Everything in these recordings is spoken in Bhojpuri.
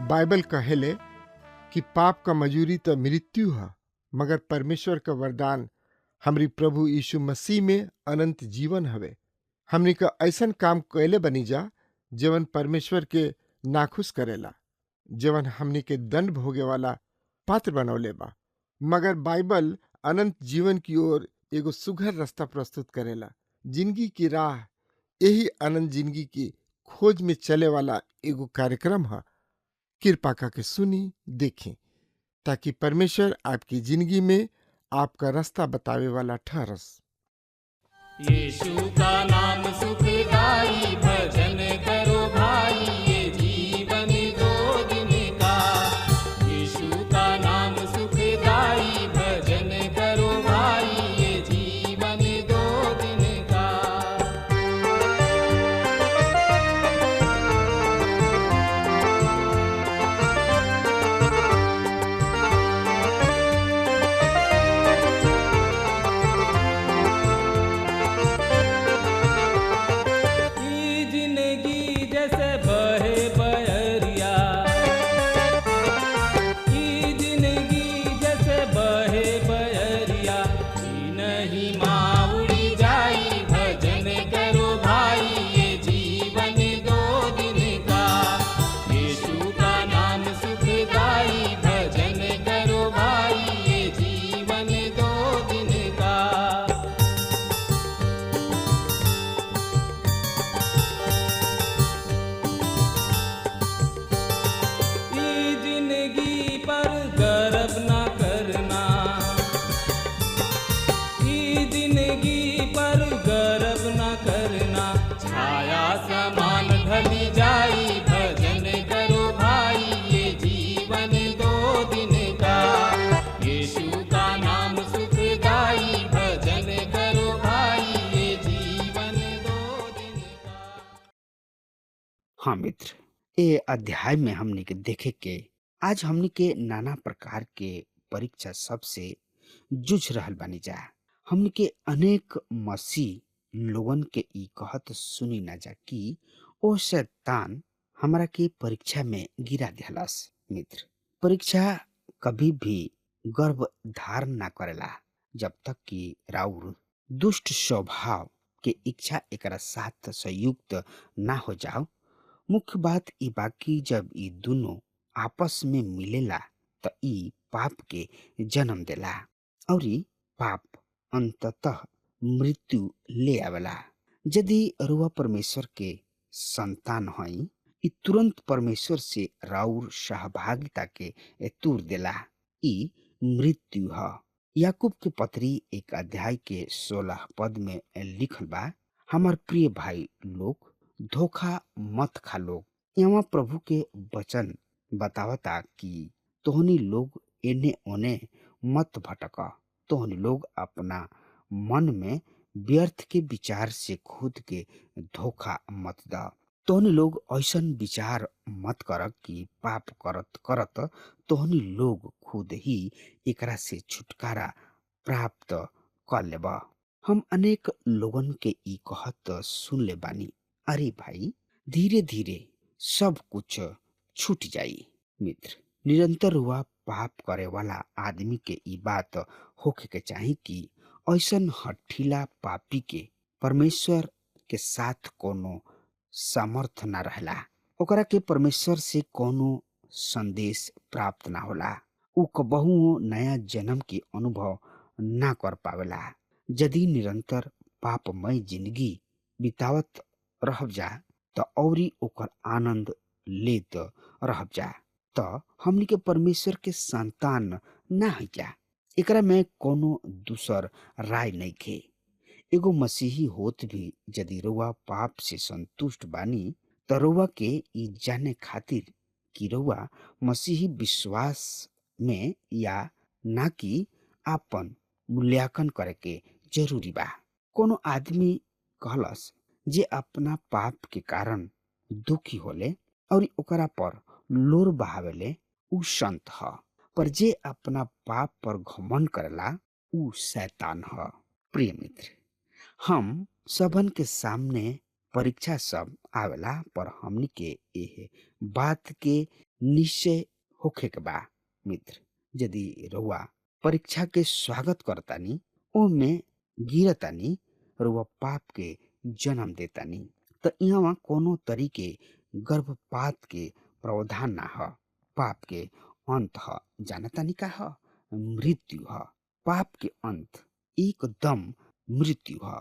बाइबल कहेले कि पाप का मजूरी तो मृत्यु है, मगर परमेश्वर का वरदान हमरी प्रभु यीशु मसीह में अनंत जीवन हवे। हमनी का ऐसन काम कैले बनी जा जवन परमेश्वर के नाखुश करेला, जवन हमनी के दंड भोगे वाला पात्र बनौले बा। मगर बाइबल अनंत जीवन की ओर एगो सुघर रास्ता प्रस्तुत करेला। जिंदगी की राह यही अनंत जिंदगी की खोज में चले वाला एगो कार्यक्रम है। कृपा करके सुनी, देखें, ताकि परमेश्वर आपकी जिंदगी में आपका रास्ता बतावे वाला ठहरस। यीशु का नाम सुखदाई, भजन करो भाई, ये जीवन दो दिन का। यीशु का नाम सुखदाई, भजन करो भाई, ये जीवन दो दिन का। ई जिंदगी जैसे बहे बहरिया, ई जिंदगी जैसे बहे बहरिया, ई नहीं माँ उड़ी जाई, भजन करो भाई, ये जीवन दो दिन का। यीशु का नाम सुखदाई, भजन करो भाई, ये जीवन दो दिन का। ई जिंदगी पर गर्व न करना, ई जिंदगी पर गर्व न करना, छाया समान ढली जाई, भजन करो भाई, ये जीवन दो दिन का। यीशु का नाम सुखदाई, भजन करो भाई, ये जीवन दो दिन का। हाँ मित्र, ये अध्याय में हमने के देखे के आज हमने के नाना प्रकार के परीक्षा सबसे जूझ रहल बानी जा। हमने के अनेक मसीह लोगन के ई कहत सुनी ना जा कि ओ शैतान हमरा के परीक्षा में गिरा दिहलस। मित्र, परीक्षा कभी भी गर्भ धारण ना करेला जब तक कि राउर दुष्ट स्वभाव के इच्छा एकरा साथ संयुक्त ना हो जाओ। मुख्य बात ई बाकी जब ई दोनों आपस में मिलेला त ई पाप के जन्म देला और ई पाप अंततः मृत्यु ले आवेला। यदि रुआ परमेश्वर के संतान हई, ई तुरंत परमेश्वर से राउर सहभागिता के तूर देला। ई मृत्यु ह। याकूब के पत्री 1 अध्याय के 16 पद में लिखल बा, हमार प्रिय भाई लोग, धोखा मत खा लोग। यहाँ प्रभु के वचन बतावता कि तोहनी लोग एने ओने मत भटक। तोहनी लोग अपना मन में व्यर्थ के विचार से खुद के धोखा मत द। तोहनी लोग ऐसन विचार मत कर कि पाप करत करत तोहनी लोग खुद ही एकरा से छुटकारा प्राप्त कर लेब। हम अनेक लोगन के ई कहत सुन ले बानी, अरे भाई धीरे धीरे सब कुछ छूट जाई। मित्र, निरंतर हुआ पाप करे वाला आदमी के ई बात होखे के चाही कि ऐसन हठीला पापी के परमेश्वर के साथ कोनो सामर्थ ना रहला। ओकरा के परमेश्वर से कोनो संदेश प्राप्त ना होला। उ कबहू नया जन्म के अनुभव ना कर पावेला। यदि निरंतर पापमय जिंदगी बितावत रहब जा त औरी ओकर आनंद लेत रहब जा त हमनी के परमेश्वर के संतान ना है जा। एकरा में कोनो दूसर राय नहीं खे। एगो मसीही होत भी यदि रउआ पाप से संतुष्ट बानी त रउआ के ई जाने खातिर कि रउआ मसीही विश्वास में या ना कि आपन मूल्यांकन करे के जरूरी बा। कोनो आदमी कहलस जे अपना पाप के कारण दुखी होले और ओकरा पर लोर बहावेले उ संत ह, पर जे अपना पाप पर घमंड करेला उ शैतान ह। प्रिय मित्र, हम सबन के सामने परीक्षा सब आवेला, पर हमनी के एह बात के निश्चय होखे के बा मित्र, यदि रउआ परीक्षा के स्वागत करतानी, ओमे गिरतानी, रउआ पाप के जन्म देतानी, त इहवा कोनो तरीके गर्भपात के प्रावधान ना ह। पाप के अंत ह जानतानी का ह? मृत्यु ह। पाप के अंत एकदम मृत्यु ह।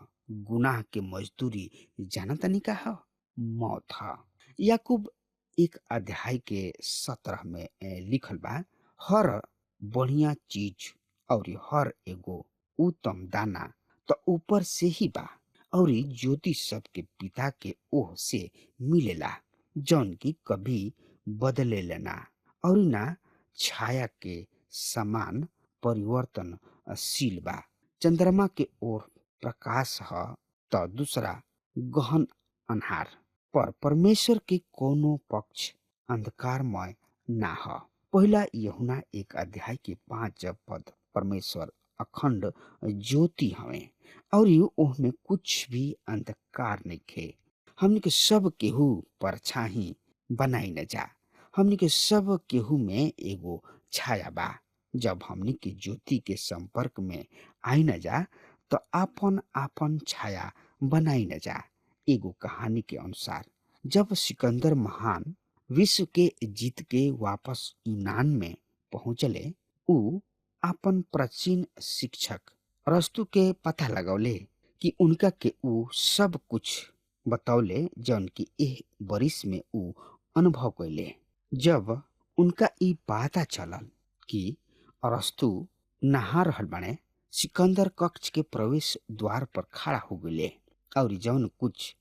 गुनाह के मजदूरी जानतानी का ह? मौत ह। याकूब 1 अध्याय के 17 में लिखल बा, हर बढ़िया चीज और हर एगो उत्तम दाना तो ऊपर से ही बा और ज्योति सबके पिता के ओह से मिलेला, जौन की कभी बदले ना और ना छाया के समान परिवर्तनशील बा। चंद्रमा के ओर प्रकाश ह तो दूसरा गहन अन्हार, पर परमेश्वर के कोनो पक्ष अंधकारमय ना ह। पहला यूहन्ना 1 अध्याय के 5 पद, परमेश्वर अखंड ज्योति हवे और ओहमे कुछ भी अंधकार नइखे। हमनी के सब केहू परछाई बनाई न जा, हमनी के सब केहू में एगो छाया बा। जब हमनी के ज्योति के संपर्क में आई न जा तो आपन आपन छाया बनाई न जा। एगो कहानी के अनुसार जब सिकंदर महान विश्व के जीत के वापस यूनान में पहुंचले, उ आपन प्राचीन शिक्षक अरस्तु के पता लगौले कि उनका के उ सब कुछ बतौले जौन की एह बरिस में उ अनुभव कैले। जब उनका ई पता चलल कि अरस्तु नहा रहल बने, सिकंदर कक्ष के प्रवेश द्वार पर खड़ा हो गए और जौन कुछ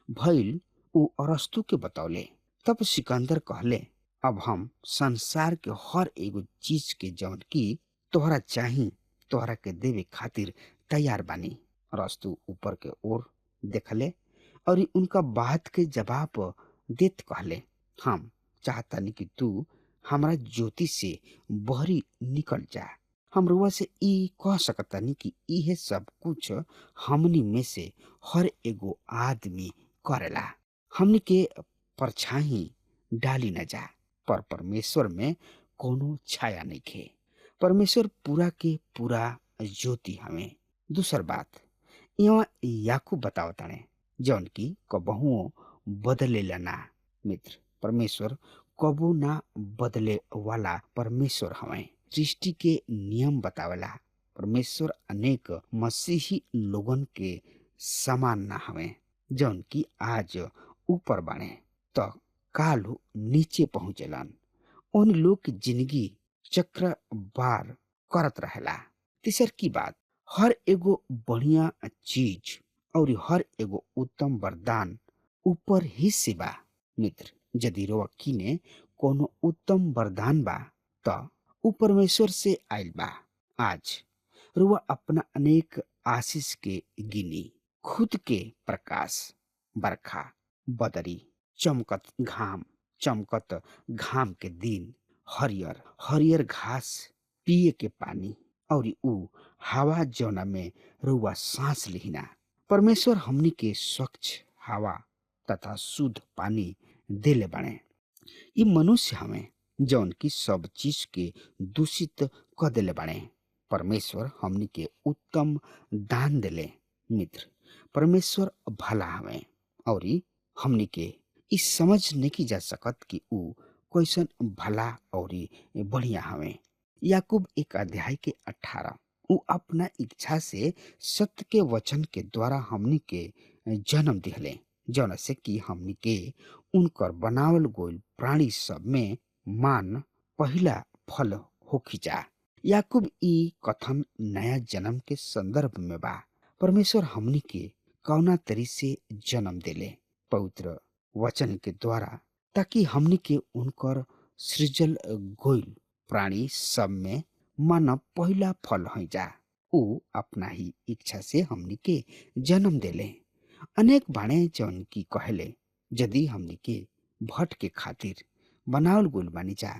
भइल उ अरस्तु के बतौले। तब सिकंदर कहले, अब हम संसार के हर एगो चीज के जौन की तोहरा चाही तोहरा के देवे खातिर तैयार बानी। अरस्तु ऊपर के ओर देखले और उनका बात के जवाब देत कहले, हम चाहतानी कि तू हमरा ज्योति से बहरी निकल जा। हम रुआ से ई कह सकतानी कि इहे सब कुछ हमनी में से हर एगो आदमी करेला। हमनी के परछाई डाली न जा, पर परमेश्वर में कोनो छाया नहीं खे। परमेश्वर पूरा के पूरा ज्योति हमें। दूसर बात यहाँ याकूब बतावताने जौन की कबहुओ बदले ना। मित्र, परमेश्वर कबो ना बदले वाला परमेश्वर हमें। सृष्टि के नियम बतावेला परमेश्वर अनेक मसीही लोगन के समान ना हमें, जौन की आज ऊपर बाणे तो कालू नीचे पहुंचेलन। उन लोग की जिंदगी चक्र बार करत रहेला। तीसर की बात, हर एगो बढ़िया चीज और हर एगो उत्तम वरदान ऊपर ही से बा। मित्र, यदि रोवा किने कोनो उत्तम वरदान बा तो ऊ परमेश्वर से आइल बा। आज रुआ अपना अनेक आशीष के गिनी, खुद के प्रकाश, बरखा, बदरी, चमकत घाम के दिन, हरियर हरियर घास, पिए के पानी और ऊ हवा जौना में रुआ सांस लिहिना। परमेश्वर हमनी के स्वच्छ हवा तथा शुद्ध पानी देले बाणे। ये मनुष्य हमें जौन की सब चीज के दूषित क देले बाणे। परमेश्वर हमनी के उत्तम दान देले। मित्र, परमेश्वर भला हमें और हमनी के इस समझ नहीं जा सकत कि ऊ कैसन भला और बढ़िया हमें। याकूब 1 अध्याय के 18 ऊ अपना इच्छा से सत्य के वचन के द्वारा हमनी के जन्म दिहले, जौन से कि हमनी के उनकर बनावल गोल प्राणी सब में मान पहला फल होखी जा। याकूब ई कथन नया जन्म के संदर्भ में बा। परमेश्वर हमनी के कौना तरी से जन्म देले पवित्र वचन के द्वारा, ताकि हमनी के उनकर सृजल गोइल प्राणी सब में मानव पहला फल है जा। ऊ अपना ही इच्छा से हमनी के जन्म देले। अनेक बाणे जौन की कहले यदि हमनी के भट के खातिर बनावल गोल बानी जा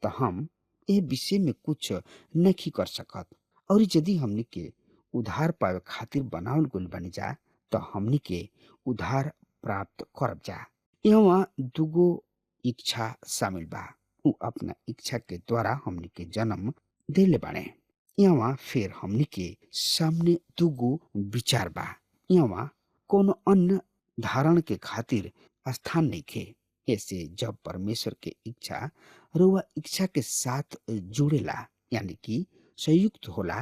तो हम ए विषय में कुछ नहीं कर सकत, और यदि हमनी के उधार पावे खातिर बनावल गोल बानी जा तो हमनी के उधार प्राप्त करब जा। यहाँ दुगो इच्छा शामिल बा। ऊ अपना इच्छा के द्वारा हमनी के जन्म देले बाणे। यहाँ फिर हमनी के सामने दुगो विचार बा। यहाँ कोनो अन्य धारण के खातिर स्थान नहीं खे। ऐसे जब परमेश्वर के इच्छा रुआ इच्छा के साथ जुड़ेला यानी कि संयुक्त होला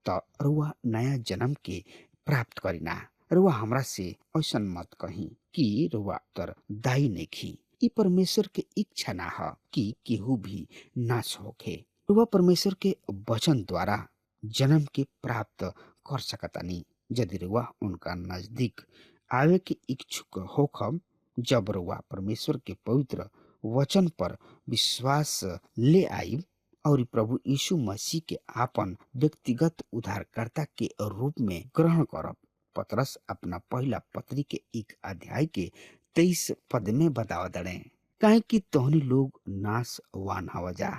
तो रुआ नया जन्म के प्राप्त करीना। रुआ हमरा से ऐसा मत कही कि रुआ तर दाई नहीं खी। ई परमेश्वर के इच्छा ना ह कि केहू भी नाश होखे। रुआ परमेश्वर के वचन द्वारा जन्म के प्राप्त कर सकतानी यदि रुआ उनका नजदीक आवे के इच्छुक होखब। जब रुआ परमेश्वर के पवित्र वचन पर विश्वास ले आई और प्रभु यीशु मसीह के आपन व्यक्तिगत उद्धारकर्ता के रूप में ग्रहण करब। पतरस अपना पहला पत्री के 1 अध्याय के 23 पद में बतावा दड़े, काहे कि तोहनी लोग नाशवान हवा जा,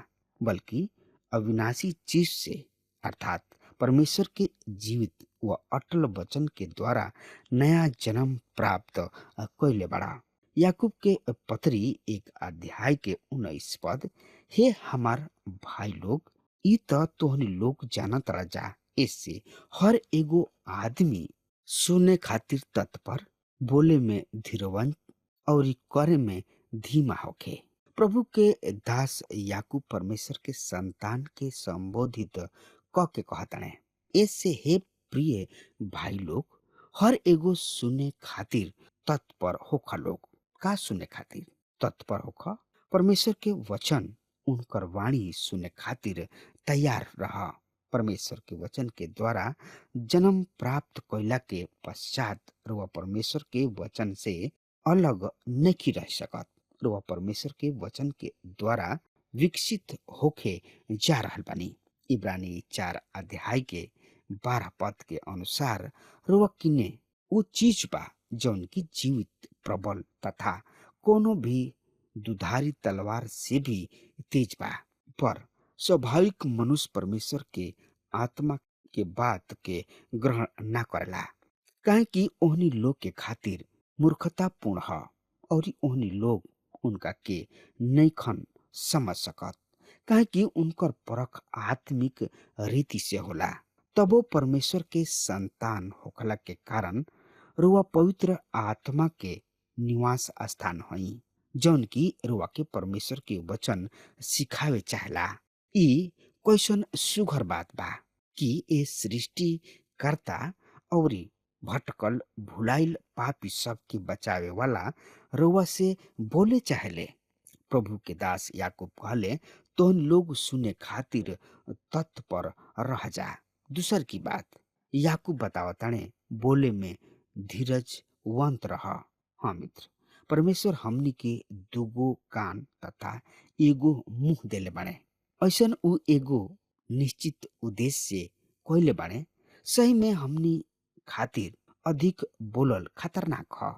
बल्कि अविनाशी चीज से अर्थात परमेश्वर के जीवित व अटल वचन के द्वारा नया जन्म प्राप्त कैले बड़ा। याकूब के पत्री 1 अध्याय के 19 पद, हे हमार भाई लोग, ई त तोहनी लोग जानत राजा, इससे हर एगो आदमी सुने खातिर तत्पर, बोले में धीरवंत और करे में धीमा होखे। प्रभु के दास याकूब परमेश्वर के संतान के संबोधित क के कहताने, ऐसे हे प्रिय भाई लोग, हर एगो सुने खातिर तत्पर होखा। लोग का सुने खातिर तत्पर होखा? परमेश्वर के वचन, उनकर वाणी सुने खातिर तैयार रहा। परमेश्वर के वचन के द्वारा जन्म प्राप्त कैला के पश्चात रुआ परमेश्वर के वचन से अलग नहीं रह सकत। रुआ परमेश्वर के वचन के द्वारा विकसित होके जा रहल बानी। इब्रानी 4 अध्याय के 12 पद के अनुसार रुआ किने वो चीज बा जौन की जीवित, प्रबल तथा कोनो भी दुधारी तलवार से भी तेज बा। पर स्वाभाविक मनुष्य परमेश्वर के आत्मा के बात के ग्रहण ना करेला, काहे कि ओहनी लोग के खातिर मूर्खतापूर्ण है और ओहनी लोग उनका के नैखन समझ सकत, काहे कि उनकर परख आत्मिक रीति से होला। तबो परमेश्वर के संतान होखला के कारण रुआ पवित्र आत्मा के निवास स्थान हई, जौन की रुआ के परमेश्वर के वचन सिखावे चाहला। ई कैसन सुघर बात बा कि ए सृष्टि करता और भटकल भुलाइल पापी सब के बचावे वाला रुआ से बोले चाहले। प्रभु के दास याकूब कहले, तोहन लोग सुने खातिर तत्पर रह जा। दूसर की बात याकूब बतावताने, बोले में धीरजवंत रह। हाँ मित्र, परमेश्वर हमनी के दुगो कान तथा एगो मुंह देले बाणे। ऐसन उ एगो निश्चित उद्देश्य से कोइले बाणे। सही में हमनी खातिर अधिक बोलल खतरनाक ह।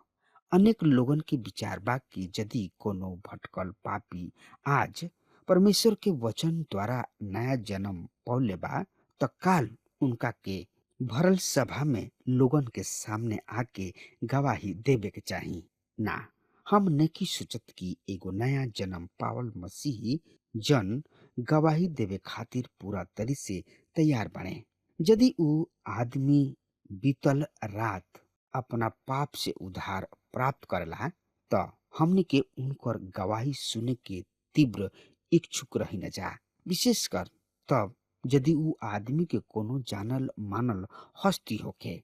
अनेक लोगन के विचार बा कि यदि कोनो भटकल पापी आज परमेश्वर के वचन द्वारा नया जन्म पौले बा तो काल उनका के भरल सभा में लोगन के सामने आके गवाही देवे के चाही ना। हम नहीं सोचत कि एगो नया जन्म पावल मसीही जन गवाही देवे खातिर पूरा तरी से तैयार बने। यदि उ आदमी बीतल रात अपना पाप से उद्धार प्राप्त करेला तो हमनी के उनकर गवाही सुने के तीव्र इच्छुक रही न जा। विशेषकर तब यदि उ आदमी के कोनो जानल मानल हस्ती होके,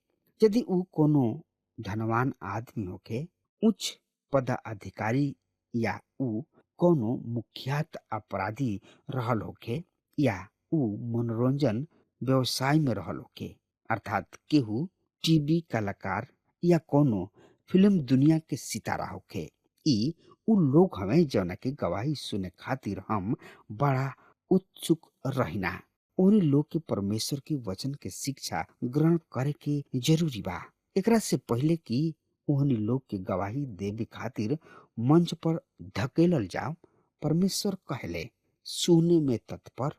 यदि उ कोनो धनवान आदमी होके, उच्च पदाधिकारी, या उ कोनो मुख्यात अपराधी रहल होके, या उ मनोरंजन व्यवसाय में रहल होके, अर्थात केहू टीवी कलाकार या कोनो फिल्म दुनिया के सितारा होखे। ई उ लोग हवे जौना के गवाही सुने खातिर हम बड़ा उत्सुक रहिना। उन लोग के परमेश्वर के वचन के शिक्षा ग्रहण करे के जरूरी बा। एकरा से पहले कि ओहनी लोग के गवाही देवे खातिर मंच पर धकेलल जाओ, परमेश्वर कहले, सुने में तत्पर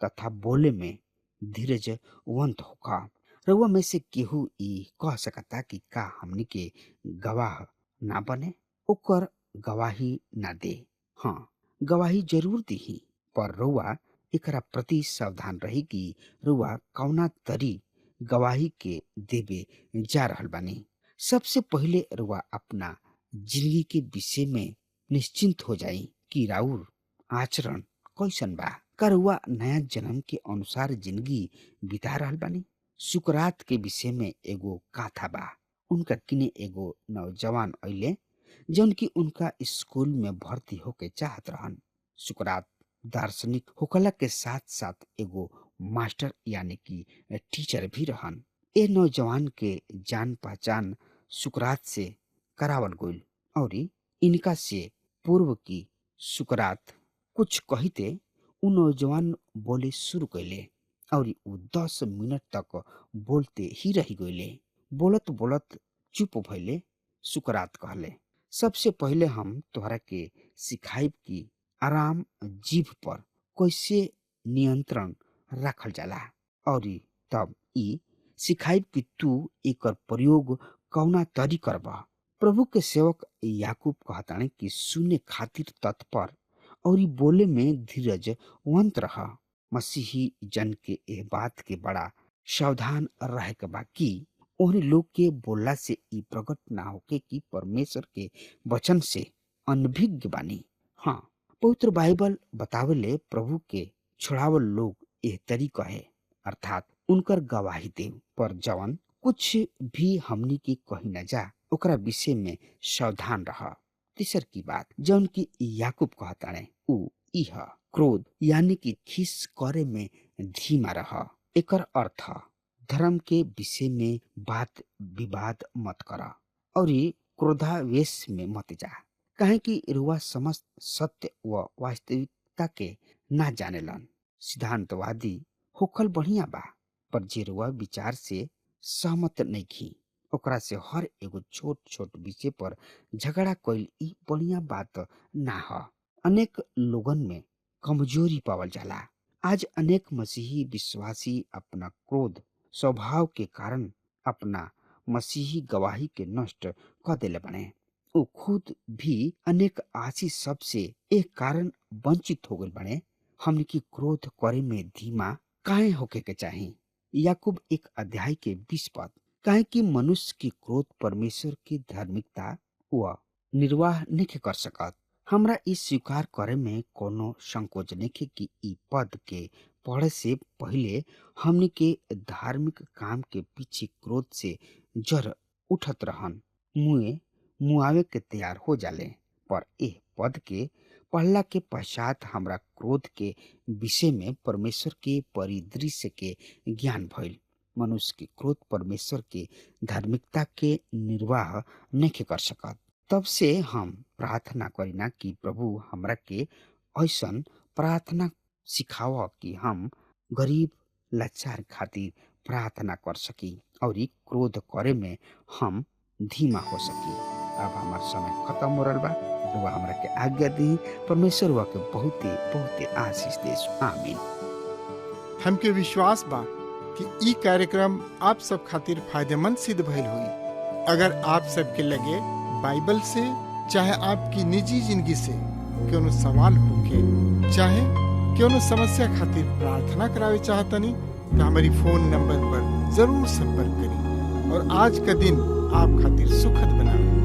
तथा बोले में धीरजवंत होखा। रउआ में से केहू ई कह सकता कि का हमनी के गवाह ना बने, ओकर गवाही ना दे। हाँ, गवाही जरूर दी, पर रउआ एकरा प्रति सावधान रही कि रउआ कौना तरी गवाही के देवे जा रहल बानी। सबसे पहले रउआ अपना जिंदगी के विषय में निश्चिंत हो जाई कि राउर आचरण कैसन बा। का रउआ नया जन्म के अनुसार जिंदगी बिता रहल बानी। सुकरात के विषय में एगो कथा बा। उनका किने एगो नौजवान अइले जौन की उनका स्कूल में भर्ती होके चाहत रहन। सुकरात दार्शनिक होकला के साथ साथ एगो मास्टर यानी कि टीचर भी रहन। ए नौजवान के जान पहचान सुकरात से करावल गइल और इनका से पूर्व की सुकरात कुछ कहते उ नौजवान बोले शुरू कैले और उ 10 मिनट तक बोलते ही रही गइले। बोलत बोलत चुप भइले। सुकरात कहले, सबसे पहले हम तोहरा के सिखाइब कि आराम जीभ पर कैसे नियंत्रण रखल जाला और तब ई सिखाइब कि तू एकर प्रयोग कौना तरी करबा। प्रभु के सेवक याकूब कहताने कि सुने खातिर तत्पर और बोले में धीरजवंत रहा। मसीही जन के एह बात के बड़ा सावधान रहे के बा कि ओहनी लोग के बोलला से ई प्रकट ना होके कि परमेश्वर के वचन से अनभिज्ञ बानी। हाँ, पवित्र बाइबल बतावेले प्रभु के छोड़ावल लोग एह तरीका है, अर्थात उनकर गवाही दे। पर जवन कुछ भी हमनी की कही न जा ओकरा विषय में सावधान रहा। तीसर की बात जौन की याकूब कहताने उ इह क्रोध यानी कि खीस करे में धीमा रहा। एकर अर्थ धर्म के विषय में बात विवाद मत करा और क्रोधावेश में मत जा, काहे कि रुआ समस्त सत्य व वास्तविकता के ना जानेलन। सिद्धांतवादी होखल बढ़िया बा, पर जे रुआ विचार से सहमत नहीं खी ओकरा से हर एगो छोट छोट विषय पर झगड़ा कइल ई बढ़िया बात ना ह। अनेक लोगन में कमजोरी पावल जाला। आज अनेक मसीही विश्वासी अपना क्रोध स्वभाव के कारण अपना मसीही गवाही के नष्ट कर देले बने। वो खुद भी अनेक आशीष सबसे एक कारण वंचित हो गए बने। हमने की क्रोध करे में धीमा काहे होके के चाही। याकूब 1 अध्याय के 20 पद, काहे कि मनुष्य की क्रोध परमेश्वर की धार्मिकता व निर्वाह नहीं कर सकत। हमरा इस स्वीकार करे में कोनो संकोच नहीं कि ई पद के पढ़े से पहले हमने के धार्मिक काम के पीछे क्रोध से जर उठत रहन मुआवे के तैयार हो जाले। पर एह पद के पढ़ला के पश्चात हमरा क्रोध के विषय में परमेश्वर के परिदृश्य के ज्ञान भइल। मनुष्य के क्रोध परमेश्वर के धार्मिकता के निर्वाह नहीं कर सकत। तब से हम प्रार्थना करीना कि प्रभु हमरा के ऐसन प्रार्थना सिखाव कि हम गरीब लाचार खातिर प्रार्थना कर सकी और क्रोध करे में हम धीमा हो सकी। अब हमार समय खत्म हो रहा बा। दुआ हमरा के आज्ञा दी। परमेश्वर वा के बहुते आशीष देस। आमीन। हमके विश्वास बा कि ई कार्यक्रम आप सब खातिर फायदेमंद सिद्ध भइल हुई। अगर आप सबके लगे बाइबल से चाहे आपकी निजी जिंदगी से कोनो सवाल होके चाहे कोनो समस्या खातिर प्रार्थना करावे चाहतनी तो हमारी फोन नंबर पर जरूर संपर्क करें और आज का दिन आप खातिर सुखद बनावे।